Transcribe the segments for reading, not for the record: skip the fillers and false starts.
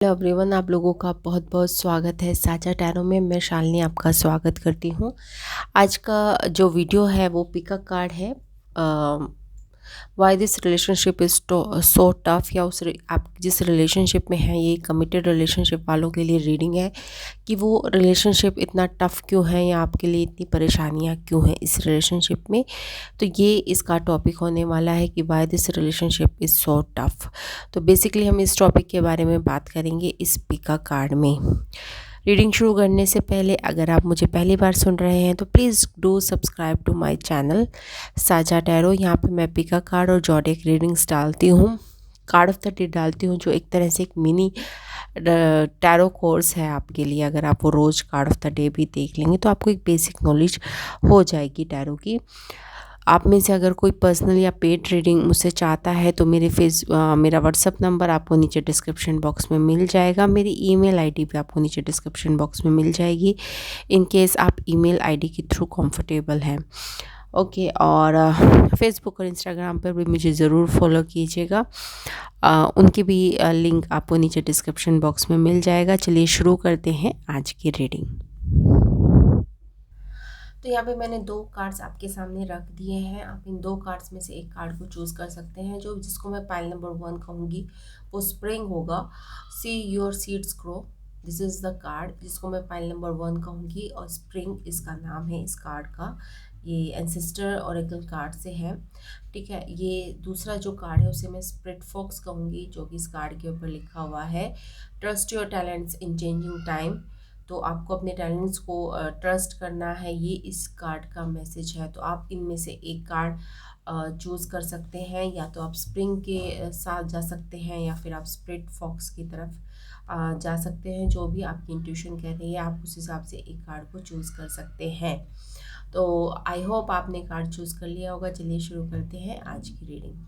Hello everyone, आप लोगों का बहुत बहुत स्वागत है साझा टैरो में। मैं शालिनी आपका स्वागत करती हूँ। आज का जो वीडियो है वो पिकअप कार्ड है। Why this relationship is so tough, या आप जिस रिलेशनशिप में हैं, ये कमिटेड रिलेशनशिप वालों के लिए रीडिंग है कि वो रिलेशनशिप इतना टफ क्यों है या आपके लिए इतनी परेशानियाँ क्यों हैं इस रिलेशनशिप में। तो ये इसका टॉपिक होने वाला है कि why this relationship is so tough. तो बेसिकली हम इस टॉपिक के बारे में बात करेंगे इस पिकअप कार्ड में। रीडिंग शुरू करने से पहले अगर आप मुझे पहली बार सुन रहे हैं तो please do subscribe to my channel साझा टैरो। यहाँ पे मैं पिका कार्ड और जॉडिक रीडिंग्स डालती हूँ, कार्ड ऑफ द डे डालती हूँ, जो एक तरह से एक मिनी टैरो कोर्स है आपके लिए। अगर आप वो रोज़ कार्ड ऑफ द डे भी देख लेंगे तो आपको एक बेसिक नॉलेज हो जाएगी टैरो की। आप में से अगर कोई पर्सनल या पेड रीडिंग मुझसे चाहता है तो मेरा व्हाट्सअप नंबर आपको नीचे डिस्क्रिप्शन बॉक्स में मिल जाएगा। मेरी ईमेल आईडी भी आपको नीचे डिस्क्रिप्शन बॉक्स में मिल जाएगी, इन केस आप ईमेल आईडी के थ्रू कंफर्टेबल हैं। ओके, और फेसबुक और इंस्टाग्राम पर भी मुझे ज़रूर फॉलो कीजिएगा। उनकी भी लिंक आपको नीचे डिस्क्रिप्शन बॉक्स में मिल जाएगा। चलिए शुरू करते हैं आज की रीडिंग। तो यहाँ पे मैंने दो कार्ड्स आपके सामने रख दिए हैं। आप इन दो कार्ड्स में से एक कार्ड को चूज़ कर सकते हैं। जिसको मैं पाइल नंबर 1 कहूँगी वो स्प्रिंग होगा। See your seeds grow, this is the card जिसको मैं पाइल नंबर 1 कहूँगी, और स्प्रिंग इसका नाम है इस कार्ड का। ये एंसेस्टर ओरेकल कार्ड से है, ठीक है। ये दूसरा जो कार्ड है उसे मैं स्प्रिट फॉक्स कहूँगी, जो कि इस कार्ड के ऊपर लिखा हुआ है trust your talents in changing time. तो आपको अपने टैलेंट्स को ट्रस्ट करना है, ये इस कार्ड का मैसेज है। तो आप इनमें से एक कार्ड चूज़ कर सकते हैं, या तो आप स्प्रिंग के साथ जा सकते हैं या फिर आप स्प्रिट फॉक्स की तरफ जा सकते हैं। जो भी आपकी इंट्यूशन कह रही है आप उस हिसाब से एक कार्ड को चूज़ कर सकते हैं। तो आई होप आपने कार्ड चूज़ कर लिया होगा। चलिए शुरू करते हैं आज की रीडिंग।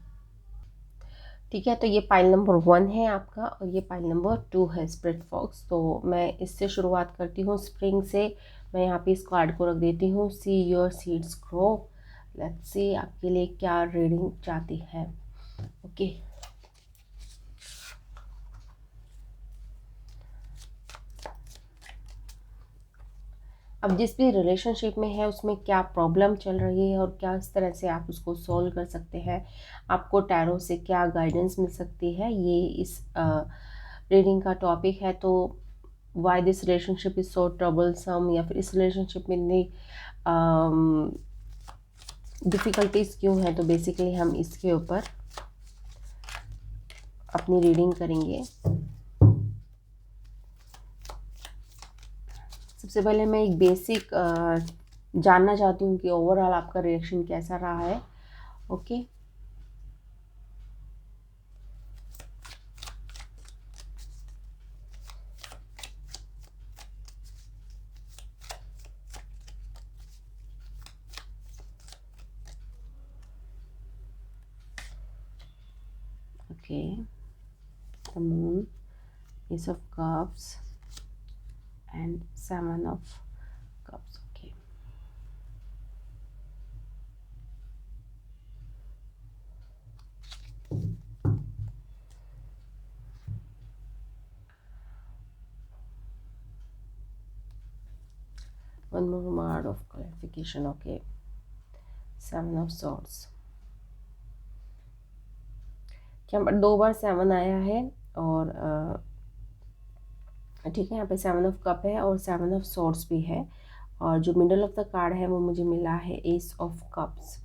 ठीक है, तो ये पाइल नंबर 1 है आपका, और ये पाइल नंबर 2 है स्प्रिट फॉक्स। तो मैं इससे शुरुआत करती हूँ स्प्रिंग से। मैं यहाँ पे इस कार्ड को रख देती हूँ, see your seeds grow. Let's see आपके लिए क्या रीडिंग चाहती है। ओके, अब जिस भी रिलेशनशिप में है उसमें क्या प्रॉब्लम चल रही है और क्या इस तरह से आप उसको सॉल्व कर सकते हैं, आपको टैरो से क्या गाइडेंस मिल सकती है, ये इस रीडिंग का टॉपिक है। तो why this relationship is so troublesome, या फिर इस रिलेशनशिप में इतनी डिफ़िकल्टीज क्यों हैं, तो बेसिकली हम इसके ऊपर अपनी रीडिंग करेंगे। सबसे पहले मैं एक बेसिक जानना चाहती हूँ कि ओवरऑल आपका रिएक्शन कैसा रहा है। Okay, okay, the moon, ace of cups and 7 of cups. Okay, one more word of clarification. Okay, 7 of swords। यहाँ पर 2 बार 7 आया है, और ठीक है, यहाँ पे 7 ऑफ कप है और 7 ऑफ सॉर्ड्स भी है, और जो मिडल ऑफ द कार्ड है वो मुझे मिला है एस ऑफ कप्स।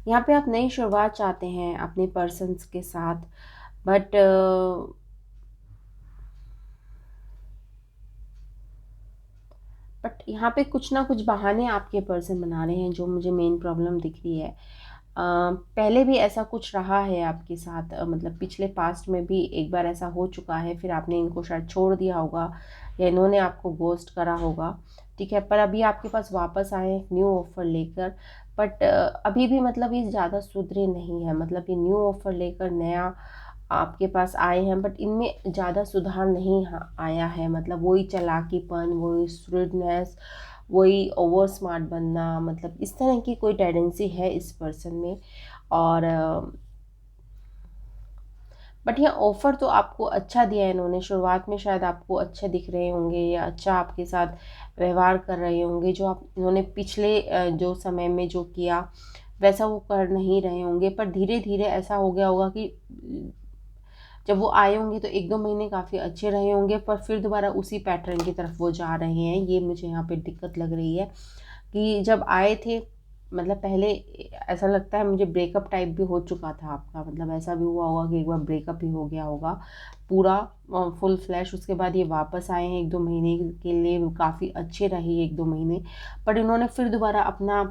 यहाँ पे आप नई शुरुआत चाहते हैं अपने पर्सन्स के साथ, बट यहाँ पे कुछ ना कुछ बहाने आपके पर्सन बना रहे हैं, जो मुझे मेन प्रॉब्लम दिख रही है। पहले भी ऐसा कुछ रहा है आपके साथ, मतलब पिछले पास्ट में भी एक बार ऐसा हो चुका है, फिर आपने इनको शायद छोड़ दिया होगा या इन्होंने आपको गोस्ट करा होगा, ठीक है। पर अभी आपके पास वापस आए एक न्यू ऑफ़र लेकर, बट अभी भी मतलब ये ज़्यादा सुधरे नहीं है। मतलब ये न्यू ऑफ़र लेकर नया आपके पास आए हैं, बट इनमें ज़्यादा सुधार नहीं आया है। मतलब वही चालाकीपन, वही स्hrewdनेस, वही ओवर स्मार्ट बनना, मतलब इस तरह की कोई टेंडेंसी है इस पर्सन में। और बट यहाँ ऑफ़र तो आपको अच्छा दिया है इन्होंने। शुरुआत में शायद आपको अच्छे दिख रहे होंगे या अच्छा आपके साथ व्यवहार कर रहे होंगे, जो आप इन्होंने पिछले जो समय में जो किया वैसा वो कर नहीं रहे होंगे। पर धीरे धीरे ऐसा हो गया होगा कि जब वो आए होंगे तो 1-2 महीने काफ़ी अच्छे रहे होंगे, पर फिर दोबारा उसी पैटर्न की तरफ वो जा रहे हैं। ये मुझे यहाँ पे दिक्कत लग रही है कि जब आए थे, मतलब पहले ऐसा लगता है मुझे ब्रेकअप टाइप भी हो चुका था आपका, मतलब ऐसा भी हुआ होगा कि एक बार ब्रेकअप ही हो गया होगा पूरा फुल फ्लैश। उसके बाद ये वापस आए हैं 1-2 महीने के लिए, काफ़ी अच्छे रहे 1-2 महीने, पर इन्होंने फिर दोबारा अपना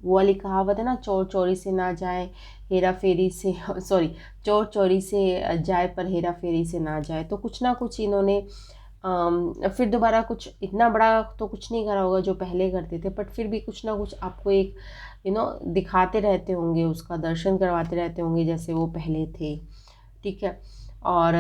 वो वाली कहावत है ना, चोर चोरी से ना जाए हेरा फेरी से सॉरी, चोर चोरी से जाए पर हेरा फेरी से ना जाए। तो कुछ ना कुछ इन्होंने फिर दोबारा कुछ इतना बड़ा तो कुछ नहीं करा होगा जो पहले करते थे, बट फिर भी कुछ ना कुछ आपको एक दिखाते रहते होंगे, उसका दर्शन करवाते रहते होंगे जैसे वो पहले थे। ठीक है। और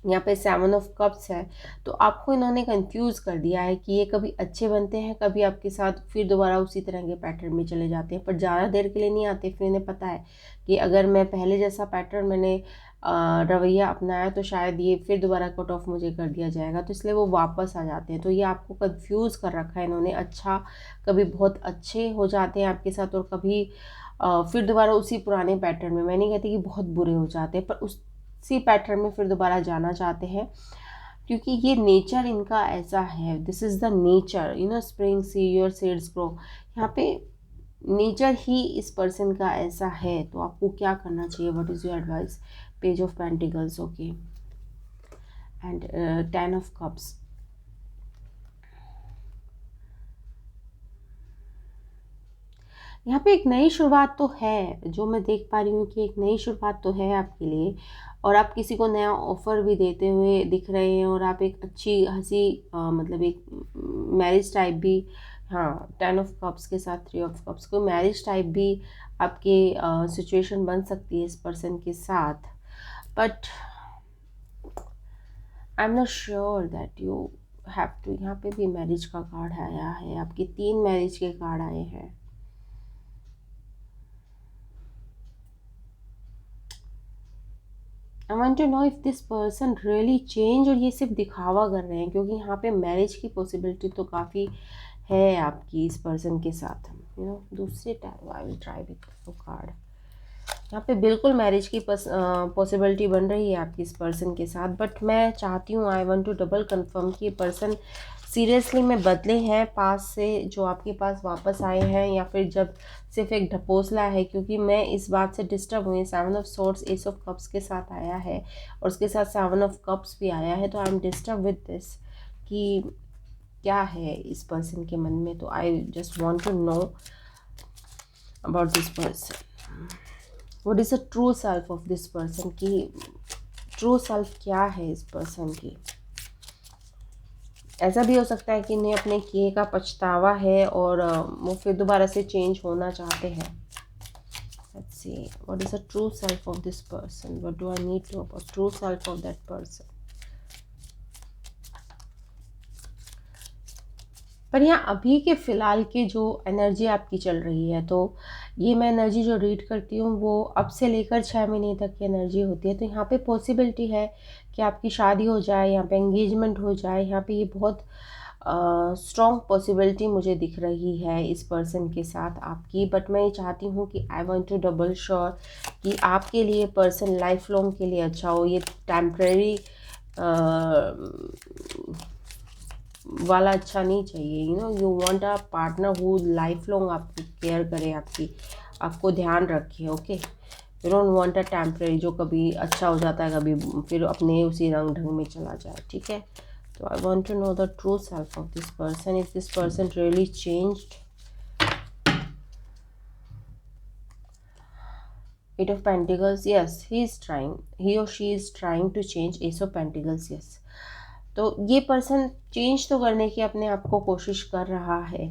यहाँ पे 7 ऑफ कप्स है, तो आपको इन्होंने कंफ्यूज कर दिया है कि ये कभी अच्छे बनते हैं, कभी आपके साथ फिर दोबारा उसी तरह के पैटर्न में चले जाते हैं, पर ज़्यादा देर के लिए नहीं आते। फिर इन्हें पता है कि अगर मैं पहले जैसा पैटर्न मैंने रवैया अपनाया तो शायद ये फिर दोबारा कट ऑफ मुझे कर दिया जाएगा, तो इसलिए वो वापस आ जाते हैं। तो ये आपको कंफ्यूज कर रखा है इन्होंने। अच्छा, कभी बहुत अच्छे हो जाते हैं आपके साथ और कभी फिर दोबारा उसी पुराने पैटर्न में। मैं नहीं कहती कि बहुत बुरे हो जाते हैं, पर उसी पैटर्न में फिर दोबारा जाना चाहते हैं, क्योंकि ये नेचर इनका ऐसा है। This is the nature, spring see your seeds grow. यहाँ पे नेचर ही इस पर्सन का ऐसा है। तो आपको क्या करना चाहिए? What is your advice? Page of pentacles, okay, and 10 of cups. यहाँ पे एक नई शुरुआत तो है, जो मैं देख पा रही हूँ कि एक नई शुरुआत तो है आपके लिए, और आप किसी को नया ऑफ़र भी देते हुए दिख रहे हैं, और आप एक अच्छी हंसी मतलब एक मैरिज टाइप भी, हाँ, 10 ऑफ कप्स के साथ 3 ऑफ कप्स को मैरिज टाइप भी आपके सिचुएशन बन सकती है इस पर्सन के साथ। But I am not sure that you have to. यहाँ पे भी मैरिज का कार्ड आया है, आपके 3 मैरिज के कार्ड आए हैं। I want to know if this person really change, और ये सिर्फ दिखावा कर रहे हैं, क्योंकि यहाँ पे मैरिज की पॉसिबिलिटी तो काफ़ी है आपकी इस पर्सन के साथ। दूसरे I will try with card. यहाँ पे बिल्कुल मैरिज की पॉसिबिलिटी बन रही है आपकी इस पर्सन के साथ, बट मैं चाहती हूँ, I want to double confirm कि ये पर्सन सीरियसली में बदले हैं पास से, जो आपके पास वापस आए हैं, या फिर जब सिर्फ एक ढपोसला है। क्योंकि मैं इस बात से डिस्टर्ब हुई, 7 of swords S of cups के साथ आया है, और उसके साथ 7 ऑफ कप्स भी आया है। तो I am disturb with this कि क्या है इस पर्सन के मन में। तो I just want to know about this person. What is the true self of this person, की ट्रू सेल्फ क्या है इस पर्सन की। ऐसा भी हो सकता है कि इन्हें अपने किए का पछतावा है, और वो फिर दोबारा से चेंज होना चाहते हैं। Let's see what is the true self of this person, what do I need to about true self of that person. पर यहाँ अभी के फ़िलहाल की जो एनर्जी आपकी चल रही है, तो ये मैं एनर्जी जो रीड करती हूँ वो अब से लेकर 6 महीने तक की एनर्जी होती है। तो यहाँ पे पॉसिबिलिटी है कि आपकी शादी हो जाए, यहाँ पे एंगेजमेंट हो जाए। यहाँ पे ये बहुत स्ट्रॉन्ग पॉसिबिलिटी मुझे दिख रही है इस पर्सन के साथ आपकी। बट मैं ये चाहती हूँ कि I want to double sure कि आपके लिए पर्सन लाइफ लॉन्ग के लिए अच्छा हो, ये टेम्परेरी वाला अच्छा नहीं चाहिए। You want a partner who life long आपकी केयर करे, आपको ध्यान रखे। Okay, you don't want a temporary जो कभी अच्छा हो जाता है, कभी फिर अपने उसी रंग ढंग में चला जाए। ठीक है। तो I want to know the true self of this person, if this person really changed. Eight of Pentacles, yes, he or she is trying to change. Ace of Pentacles, yes. तो ये पर्सन चेंज तो करने की अपने आप को कोशिश कर रहा है,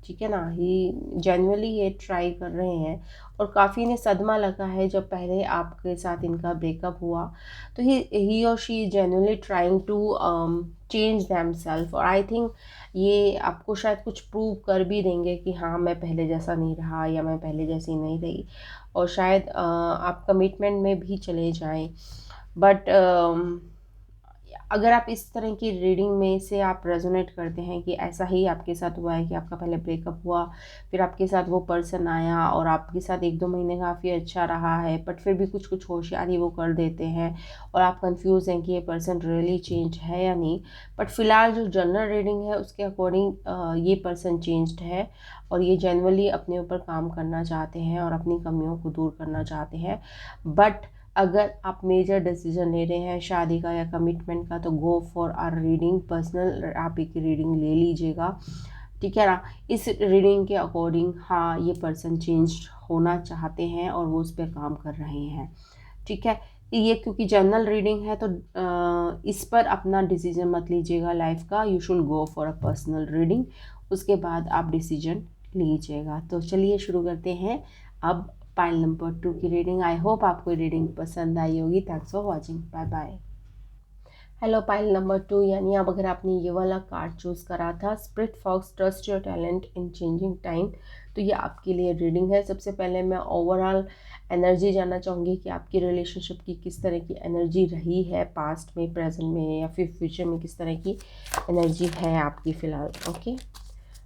ठीक है ना, ही जेन्युइनली ये ट्राई कर रहे हैं और काफ़ी इन्हें सदमा लगा है जब पहले आपके साथ इनका ब्रेकअप हुआ। तो ही और she genuinely trying to change them self, और आई थिंक ये आपको शायद कुछ प्रूव कर भी देंगे कि हाँ मैं पहले जैसा नहीं रहा या मैं पहले जैसी नहीं रही, और शायद आप कमिटमेंट में भी चले जाएं। बट अगर आप इस तरह की रीडिंग में से आप रेजोनेट करते हैं कि ऐसा ही आपके साथ हुआ है कि आपका पहले ब्रेकअप हुआ, फिर आपके साथ वो पर्सन आया और आपके साथ 1-2 महीने काफ़ी अच्छा रहा है, बट फिर भी कुछ कुछ होशियारी वो कर देते हैं और आप कंफ्यूज हैं कि ये पर्सन रियली चेंज है या नहीं। बट फिलहाल जो जनरल रीडिंग है उसके अकॉर्डिंग ये पर्सन चेंज्ड है और ये जनरली अपने ऊपर काम करना चाहते हैं और अपनी कमियों को दूर करना चाहते हैं। बट अगर आप मेजर डिसीजन ले रहे हैं शादी का या कमिटमेंट का, तो go for our reading personal, आप एक रीडिंग ले लीजिएगा, ठीक है ना। इस रीडिंग के अकॉर्डिंग हाँ ये पर्सन चेंज होना चाहते हैं और वो उस पर काम कर रहे हैं, ठीक है। ये क्योंकि जनरल रीडिंग है तो इस पर अपना डिसीजन मत लीजिएगा लाइफ का, you should go for a personal reading, उसके बाद आप डिसीजन लीजिएगा। तो चलिए शुरू करते हैं अब पाइल नंबर 2 की रीडिंग। आई होप आपको रीडिंग पसंद आई होगी। Thanks for watching, bye bye. Hello pile number 2, यानी अब अगर आपने ये वाला कार्ड चूज़ करा था, spirit fox trust your talent in changing time, तो ये आपके लिए रीडिंग है। सबसे पहले मैं ओवरऑल एनर्जी जानना चाहूँगी कि आपकी रिलेशनशिप की किस तरह की एनर्जी रही है, पास्ट में, प्रेजेंट में या फिर फ्यूचर में किस तरह की एनर्जी है आपकी फ़िलहाल। Okay,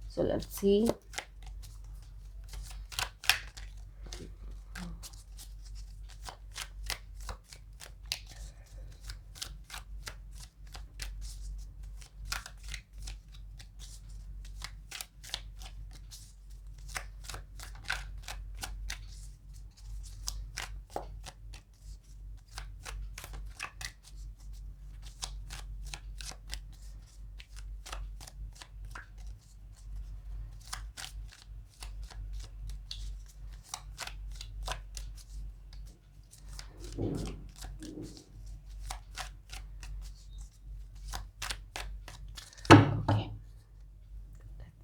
so let's see.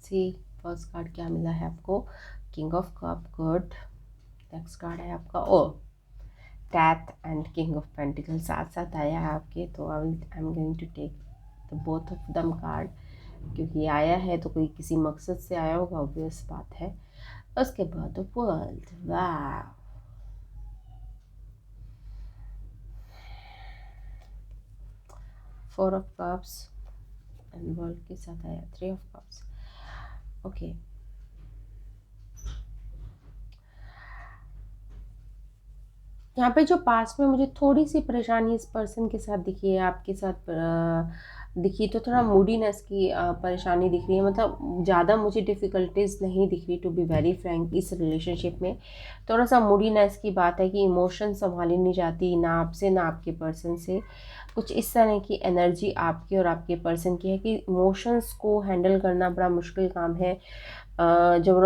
See first card क्या मिला है आपको, king of cup, good. Next card है आपका ओ death and king of pentacle, साथ साथ आया है आपके, तो I am going to take the both of them card, क्योंकि आया है तो कोई किसी मकसद से आया होगा, ऑब्वियस बात है। उसके बाद वर्ल्ड, वाह, four of cups and world के साथ आया थ्री ऑफ कप्स। ओके, यहाँ पे जो पास्ट में मुझे थोड़ी सी परेशानी इस पर्सन के साथ दिखी है, आपके साथ दिखी, तो थोड़ा मूडीनेस की परेशानी दिख रही है। मतलब ज़्यादा मुझे डिफ़िकल्टीज नहीं दिख रही, टू बी वेरी फ्रैंक। इस रिलेशनशिप में थोड़ा सा मूडीनेस की बात है कि इमोशन संभाली नहीं जाती, ना आपसे ना आपके पर्सन से। कुछ इस तरह की एनर्जी आपकी और आपके पर्सन की है कि इमोशंस को हैंडल करना बड़ा मुश्किल काम है। जब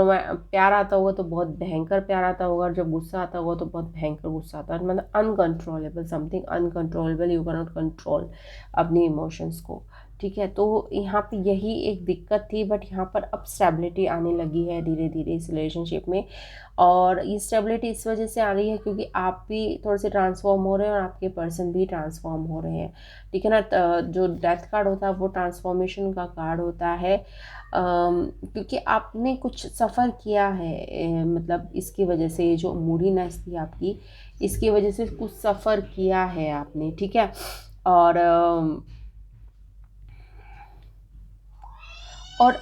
प्यार आता होगा तो बहुत भयंकर प्यार आता होगा, और जब गुस्सा आता होगा तो बहुत भयंकर गुस्सा आता है। मतलब uncontrollable, something uncontrollable, you can not control अपनी इमोशंस को, ठीक है। तो यहाँ पे यही एक दिक्कत थी, बट यहाँ पर अब स्टेबिलिटी आने लगी है धीरे धीरे इस रिलेशनशिप में। और ये स्टेबिलिटी इस वजह से आ रही है क्योंकि आप भी थोड़े से ट्रांसफॉर्म हो रहे हैं और आपके पर्सन भी ट्रांसफॉर्म हो रहे हैं, ठीक है ना। जो डेथ कार्ड होता है वो ट्रांसफॉर्मेशन का कार्ड होता है, क्योंकि आपने कुछ सफ़र किया है, मतलब इसकी वजह से जो मूडीनेस थी आपकी, इसकी वजह से कुछ सफ़र किया है आपने, ठीक है। और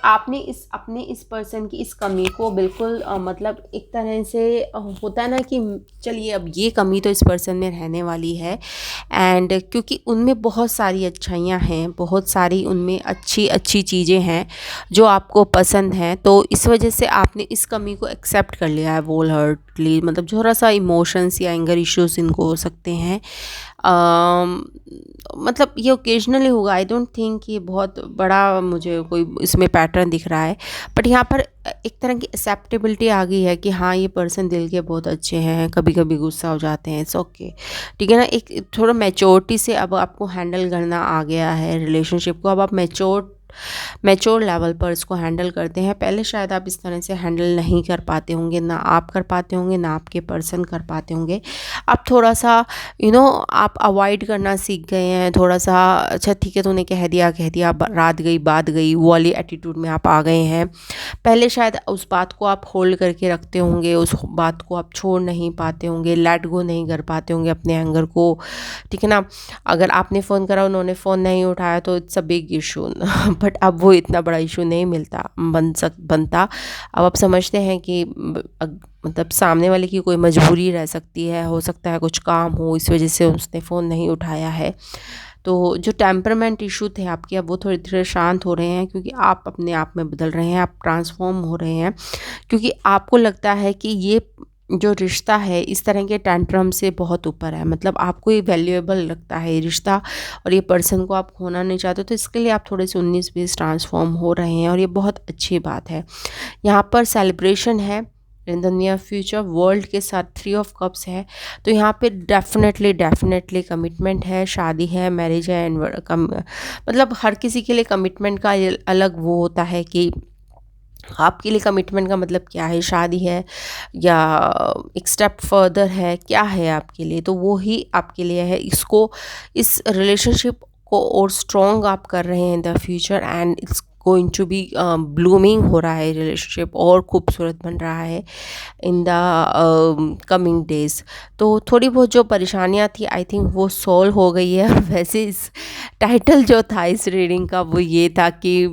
आपने अपने इस पर्सन की इस कमी को बिल्कुल मतलब एक तरह से होता है ना कि चलिए अब ये कमी तो इस पर्सन में रहने वाली है, एंड क्योंकि उनमें बहुत सारी अच्छाइयाँ हैं, बहुत सारी उनमें अच्छी अच्छी चीज़ें हैं जो आपको पसंद हैं, तो इस वजह से आपने इस कमी को एक्सेप्ट कर लिया है वोल हार्टली। मतलब थोड़ा सा इमोशंस या एंगर इश्यूज इनको हो सकते हैं, मतलब ये ओकेजनली होगा, आई डोंट थिंक ये बहुत बड़ा मुझे कोई इसमें पैटर्न दिख रहा है। बट यहाँ पर एक तरह की एक्सेप्टेबिलिटी आ गई है कि हाँ ये पर्सन दिल के बहुत अच्छे हैं, कभी कभी गुस्सा हो जाते हैं, इट्स ओके, ठीक है ना। एक थोड़ा मैच्योरिटी से अब आपको हैंडल करना आ गया है रिलेशनशिप को, अब आप मैच्योर मैच्योर लेवल पर इसको हैंडल करते हैं। पहले शायद आप इस तरह से हैंडल नहीं कर पाते होंगे, ना आप कर पाते होंगे ना आपके पर्सन कर पाते होंगे। अब थोड़ा सा आप अवॉइड करना सीख गए हैं, थोड़ा सा अच्छा ठीक है तूने कह दिया रात गई बात गई वो वाली एटीट्यूड में आप आ गए हैं। पहले शायद उस बात को आप होल्ड करके रखते होंगे, उस बात को आप छोड़ नहीं पाते होंगे, लेट गो नहीं कर पाते होंगे अपने एंगर को, ठीक है ना। अगर आपने फ़ोन करा उन्होंने फ़ोन नहीं उठाया तो it's a big issue but अब वो इतना बड़ा इशू नहीं बनता। अब आप समझते हैं कि मतलब सामने वाले की कोई मजबूरी रह सकती है, हो सकता है कुछ काम हो इस वजह से उसने फ़ोन नहीं उठाया है। तो जो टेम्परामेंट इशू थे आपके अब वो थोड़े थोड़े शांत हो रहे हैं, क्योंकि आप अपने आप में बदल रहे हैं, आप ट्रांसफॉर्म हो रहे हैं, क्योंकि आपको लगता है कि ये जो रिश्ता है इस तरह के टेंट्रम से बहुत ऊपर है। मतलब आपको ये वैल्यूएबल लगता है ये रिश्ता, और ये पर्सन को आप खोना नहीं चाहते, तो इसके लिए आप थोड़े से 19-20 ट्रांसफॉर्म हो रहे हैं और ये बहुत अच्छी बात है। यहाँ पर सेलिब्रेशन है in the near future, world के साथ 3 ऑफ कप्स है, तो यहाँ पे डेफिनेटली कमिटमेंट है, शादी है, मैरिज है, मतलब हर किसी के लिए कमिटमेंट का अलग वो होता है कि आपके लिए कमिटमेंट का मतलब क्या है, शादी है या एक स्टेप फर्दर है, क्या है आपके लिए, तो वो ही आपके लिए है। इस रिलेशनशिप को और स्ट्रॉन्ग आप कर रहे हैं in the future, and it's going to be blooming हो रहा है, रिलेशनशिप और खूबसूरत बन रहा है इन द कमिंग डेज। तो थोड़ी बहुत जो परेशानियां थी आई थिंक वो सॉल्व हो गई है। और वैसे इस टाइटल जो था इस रीडिंग का वो ये था कि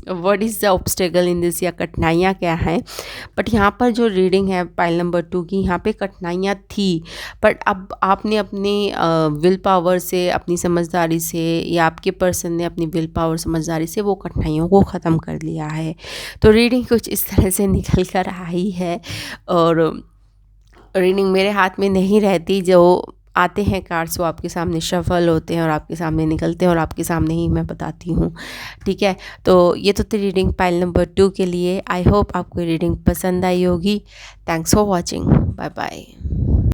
what is the obstacle in this, या कठिनाइयाँ क्या हैं। बट यहाँ पर जो रीडिंग है पाइल नंबर 2 की, यहाँ पे कठिनाइयाँ थी, बट अब आपने अपनी विल पावर से, अपनी समझदारी से, या आपके पर्सन ने अपनी विल पावर समझदारी से वो कठिनाइयों को ख़त्म कर लिया है। तो रीडिंग कुछ इस तरह से निकल कर आई है, और रीडिंग मेरे हाथ में नहीं रहती, जो आते हैं कार्ड्स वो आपके सामने शफल होते हैं और आपके सामने निकलते हैं और आपके सामने ही मैं बताती हूँ, ठीक है। तो ये तो थी रीडिंग पाइल नंबर 2 के लिए। आई होप आपको रीडिंग पसंद आई होगी। Thanks for watching, bye bye.